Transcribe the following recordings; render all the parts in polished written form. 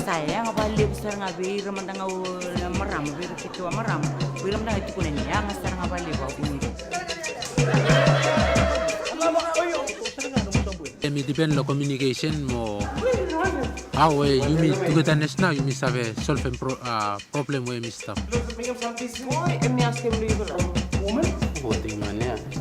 sayang abali sarang abi ramandang maram abi kitu maram bilam na itu kunen yang sarang abali ba bini It depends on communication more how you meet togetherness now you must have a solving problem where you stuff.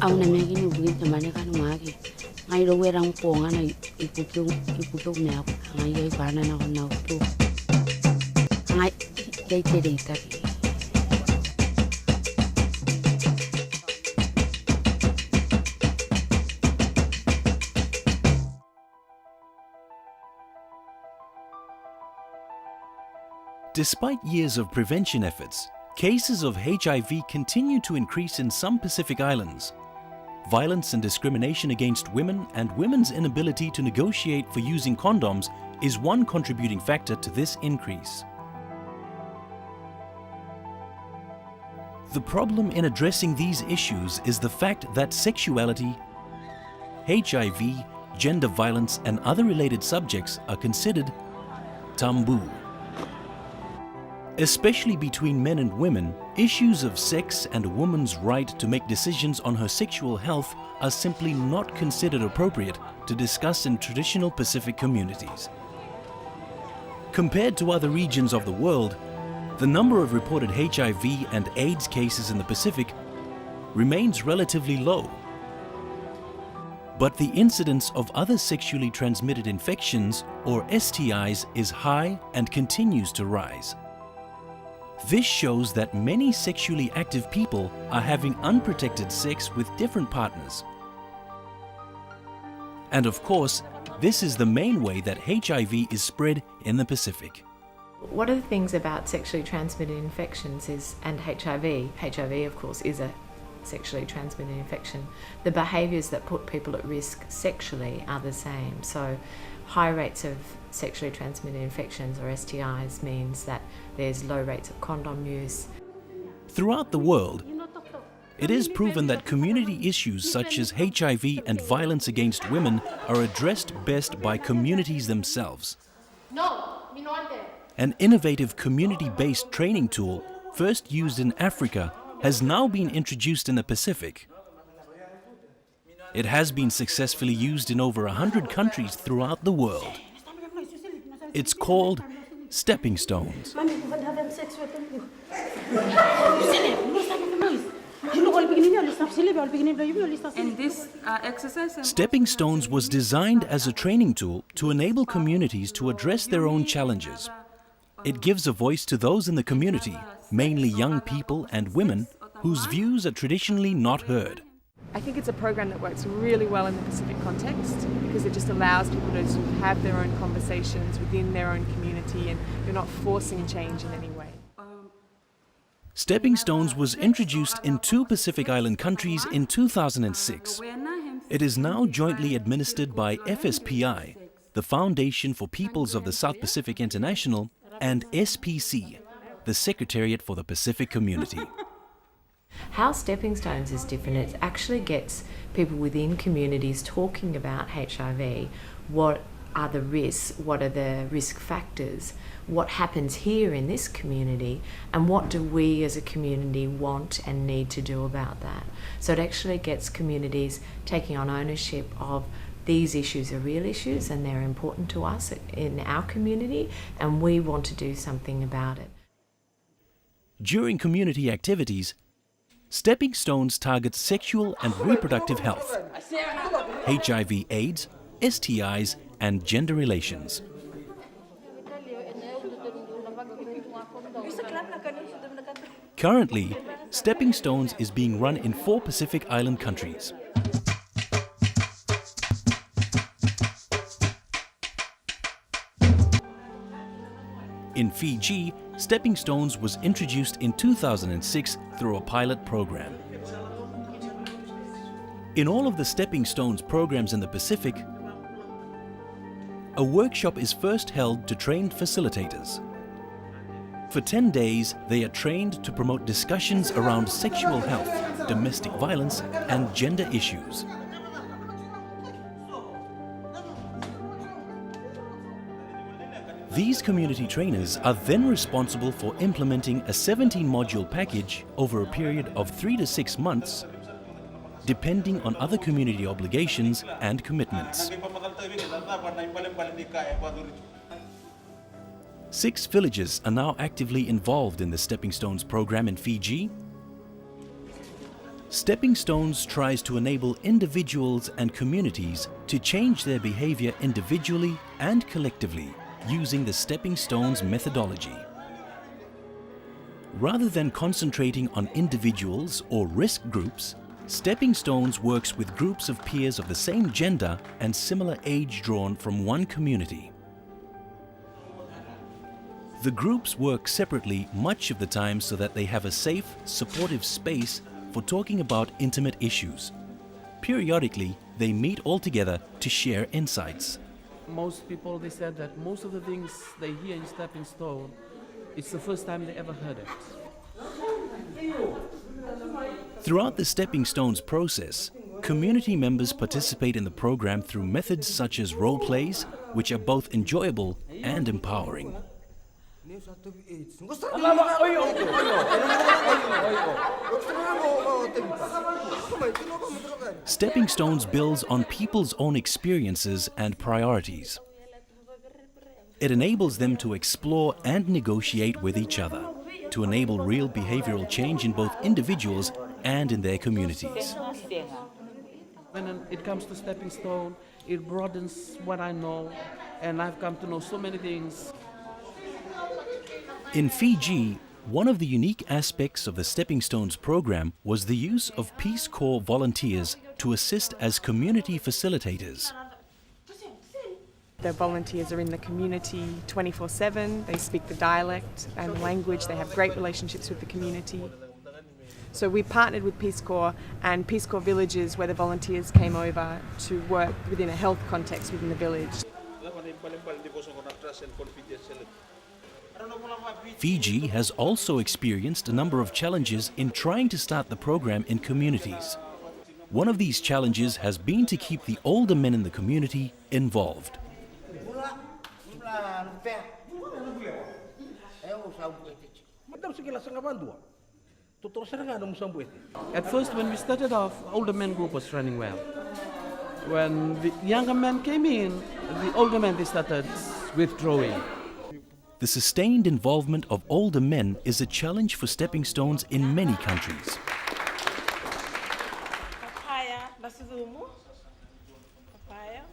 Au na me gini bugi tamane kan magi ngai ro werang ponga na ikutu me aku ngai ai bana na na tu ngai dei tari. Despite years of prevention efforts, cases of HIV continue to increase in some Pacific islands. Violence and discrimination against women and women's inability to negotiate for using condoms is one contributing factor to this increase. The problem in addressing these issues is the fact that sexuality, HIV, gender violence and other related subjects are considered taboo. Especially between men and women, issues of sex and a woman's right to make decisions on her sexual health are simply not considered appropriate to discuss in traditional Pacific communities. Compared to other regions of the world, the number of reported HIV and AIDS cases in the Pacific remains relatively low. But the incidence of other sexually transmitted infections, or STIs, is high and continues to rise. This shows that many sexually active people are having unprotected sex with different partners. And of course, this is the main way that HIV is spread in the Pacific. One of the things about sexually transmitted infections is, and HIV of course is a sexually transmitted infection, the behaviours that put people at risk sexually are the same. So high rates of sexually transmitted infections or STIs means that there's low rates of condom use. Throughout the world, it is proven that community issues such as HIV and violence against women are addressed best by communities themselves. An innovative community-based training tool, first used in Africa, has now been introduced in the Pacific. It has been successfully used in over 100 countries throughout the world. It's called Stepping Stones. and this exercise Stepping Stones was designed as a training tool to enable communities to address their own challenges. It gives a voice to those in the community, mainly young people and women, whose views are traditionally not heard. I think it's a program that works really well in the Pacific context because it just allows people to sort of have their own conversations within their own community and you're not forcing change in any way. Stepping Stones was introduced in 2 Pacific Island countries in 2006. It is now jointly administered by FSPI, the Foundation for Peoples of the South Pacific International, and SPC, the Secretariat for the Pacific Community. How Stepping Stones is different, it actually gets people within communities talking about HIV. What are the risks? What are the risk factors? What happens here in this community? And what do we as a community want and need to do about that? So it actually gets communities taking on ownership of these issues are real issues and they're important to us in our community and we want to do something about it. During community activities, Stepping Stones targets sexual and reproductive health, HIV/AIDS, STIs, and gender relations. Currently, Stepping Stones is being run in 4 Pacific Island countries. In Fiji, Stepping Stones was introduced in 2006 through a pilot program. In all of the Stepping Stones programs in the Pacific, a workshop is first held to trained facilitators. For 10 days, they are trained to promote discussions around sexual health, domestic violence, and gender issues. These community trainers are then responsible for implementing a 17-module package over a period of 3 to 6 months, depending on other community obligations and commitments. 6 villages are now actively involved in the Stepping Stones program in Fiji. Stepping Stones tries to enable individuals and communities to change their behavior individually and collectively using the Stepping Stones methodology. Rather than concentrating on individuals or risk groups, Stepping Stones works with groups of peers of the same gender and similar age drawn from one community. The groups work separately much of the time so that they have a safe, supportive space for talking about intimate issues. Periodically, they meet all together to share insights. Most people, they said that most of the things they hear in Stepping Stone, it's the first time they ever heard it. Throughout the Stepping Stones process, community members participate in the program through methods such as role plays, which are both enjoyable and empowering. Stepping Stones builds on people's own experiences and priorities. It enables them to explore and negotiate with each other, to enable real behavioral change in both individuals and in their communities. When it comes to Stepping Stone, it broadens what I know, and I've come to know so many things. In Fiji, one of the unique aspects of the Stepping Stones program was the use of Peace Corps volunteers to assist as community facilitators. The volunteers are in the community 24/7, they speak the dialect and language, they have great relationships with the community. So we partnered with Peace Corps and Peace Corps villages where the volunteers came over to work within a health context within the village. Fiji has also experienced a number of challenges in trying to start the program in communities. One of these challenges has been to keep the older men in the community involved. At first, when we started off, older men group was running well. When the younger men came in, the older men, they started withdrawing. The sustained involvement of older men is a challenge for Stepping Stones in many countries.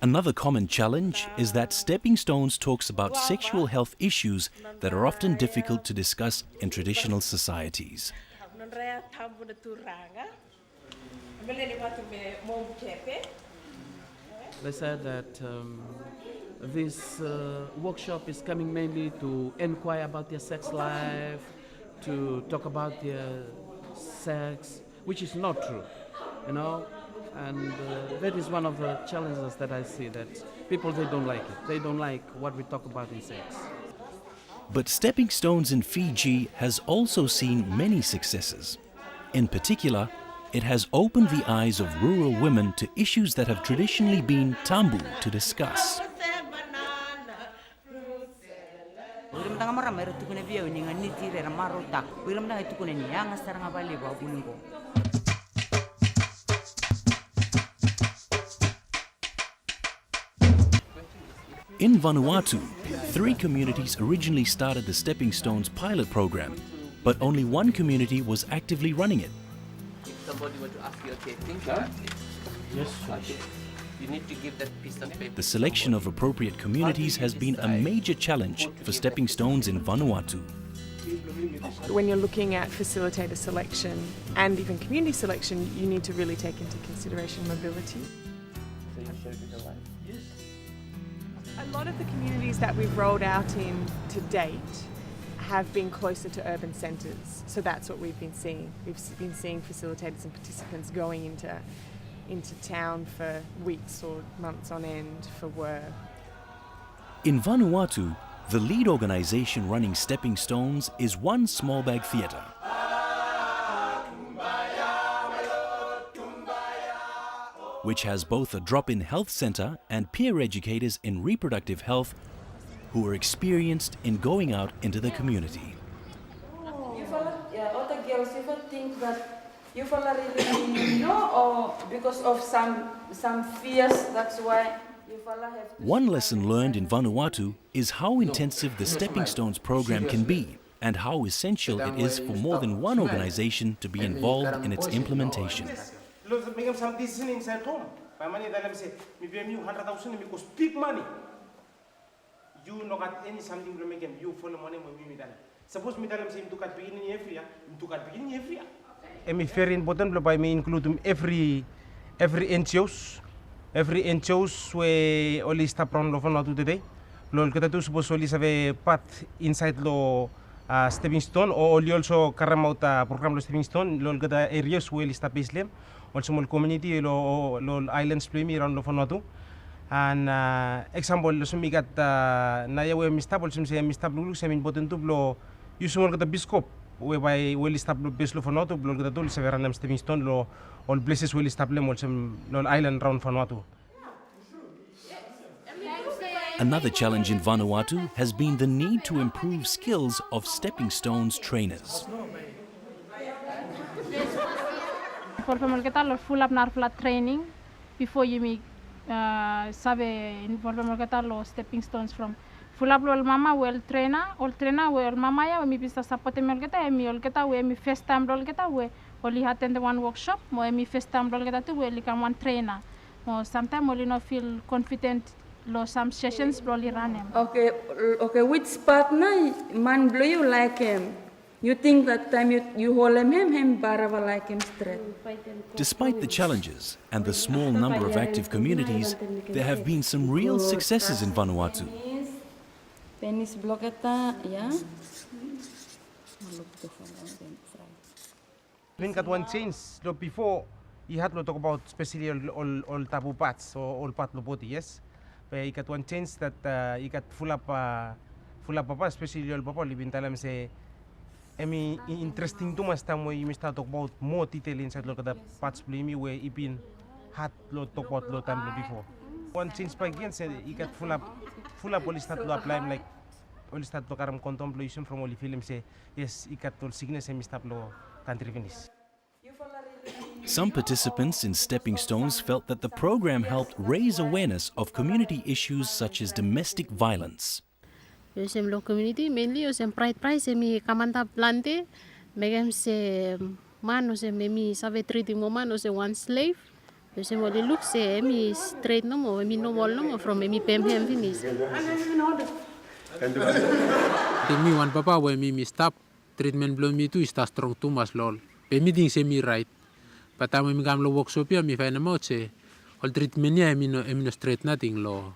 Another common challenge is that Stepping Stones talks about sexual health issues that are often difficult to discuss in traditional societies. They said that this workshop is coming mainly to inquire about their sex life, to talk about their sex, which is not true, you know. And that is one of the challenges that I see, that people, they don't like it. They don't like what we talk about in sex. But Stepping Stones in Fiji has also seen many successes. In particular, it has opened the eyes of rural women to issues that have traditionally been taboo to discuss. In Vanuatu, 3 communities originally started the Stepping Stones pilot program, but only one community was actively running it. If somebody were to ask you, okay, think about it. Yes, okay. You need to give that piece of paper. The selection of appropriate communities has been a major challenge for Stepping Stones in Vanuatu. When you're looking at facilitator selection and even community selection, you need to really take into consideration mobility. So you showed me the line. A lot of the communities that we've rolled out in to date have been closer to urban centres, so that's what we've been seeing. We've been seeing facilitators and participants going into town for weeks or months on end for work. In Vanuatu, the lead organisation running Stepping Stones is One Small Bag Theatre. Which has both a drop-in health centre and peer educators in reproductive health who are experienced in going out into the community. You fella, yeah, other girls, you think that you fella really know, or because of some fears, that's why you fella have to... One lesson learned in Vanuatu is how intensive the Stepping Stones program can be and how essential it is for more than one organization to be involved in its implementation. Some decision inside home. My money that I'm saying, maybe I'm 100,000 because big money. You know got any something to make them you follow money when me done. Suppose me that I'm saying to cut beginning every year, to cut beginning every year. I'm very important by me include every NGOs where only stop around Vanuatu today. Lol kita tu suppose only have part inside lo stepping stone or only also karam out program lo stepping stone. Lol kita areas where stop Islam. Also more community lo islands play me around lo Vanuatu. And example lo sumigat na ya we mistap also say mistap lulu say important tu lo usual kita biskop whereby we stop lo base lo Vanuatu lo kita tu se veranam stepping stone lo all places we stop lem also lo island around Vanuatu. Another challenge in Vanuatu has been the need to improve skills of Stepping Stones trainers. For kita lo full up narflat training before you make sabe for kita lo Stepping Stones from full up lo mama well trainer well mama ya mi bisa support mel kita we first time lo kita we only attend the one workshop mo mi first time lo kita tu we likam one trainer mo sometimes only no feel confident lo some sessions lo run him. Okay, which partner man blow you like him? You think that time you hold him barava like him straight. Despite the challenges and the small number of active communities, there have been some real successes in Vanuatu. Penis blocketa, yeah. When got one change, so before you had to talk about especially all taboo parts or all part of body, yes. But you got one change that you got full up papa, especially all papa living talam say. Interesting too much time where you start talk about more detail inside look at the parts play me where it been had lo talk about lo time before. One change by again say you got full up only start to apply like only start to karam contemplation from only film say yes you got all sickness and start lo country finish. Some participants in Stepping Stones felt that the program helped raise awareness of community issues such as domestic violence. Yosem lo community mainly yosem pride mi kamanta plante megam se mano se mi sabe treating mo mano se one slave yosem oli look se mi straight no mo mi no wall no mo from mi pem finish. Me one papa when me stop treatment blow me too sta strong too much lol. Pe me ding se mi right. Pata me gam lo workshop ya mi fa na mo se all treatment ya mi no straight nothing lo.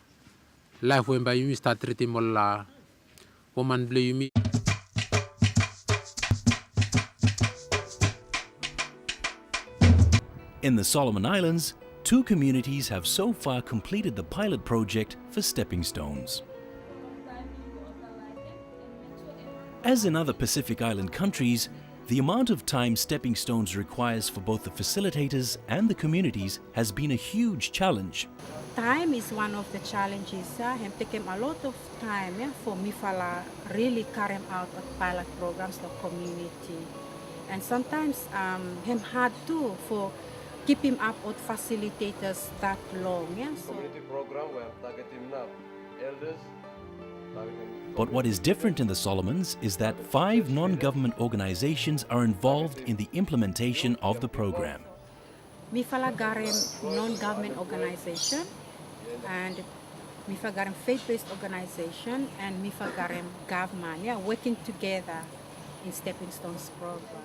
Life when by me start treating mo la woman blue me. In the Solomon Islands, 2 communities have so far completed the pilot project for Stepping Stones. As in other Pacific Island countries, the amount of time Stepping Stones requires for both the facilitators and the communities has been a huge challenge. Time is one of the challenges. It takes a lot of time for Mifala really carry out pilot programs to community. And sometimes him hard too for keeping up with facilitators that long. So. Community program we are targeting now elders. But what is different in the Solomons is that 5 non-government organizations are involved in the implementation of the program. Mifala Garem non-government organization and Mifa Garem faith-based organization and Mifa Garem government, working together in Stepping Stones program.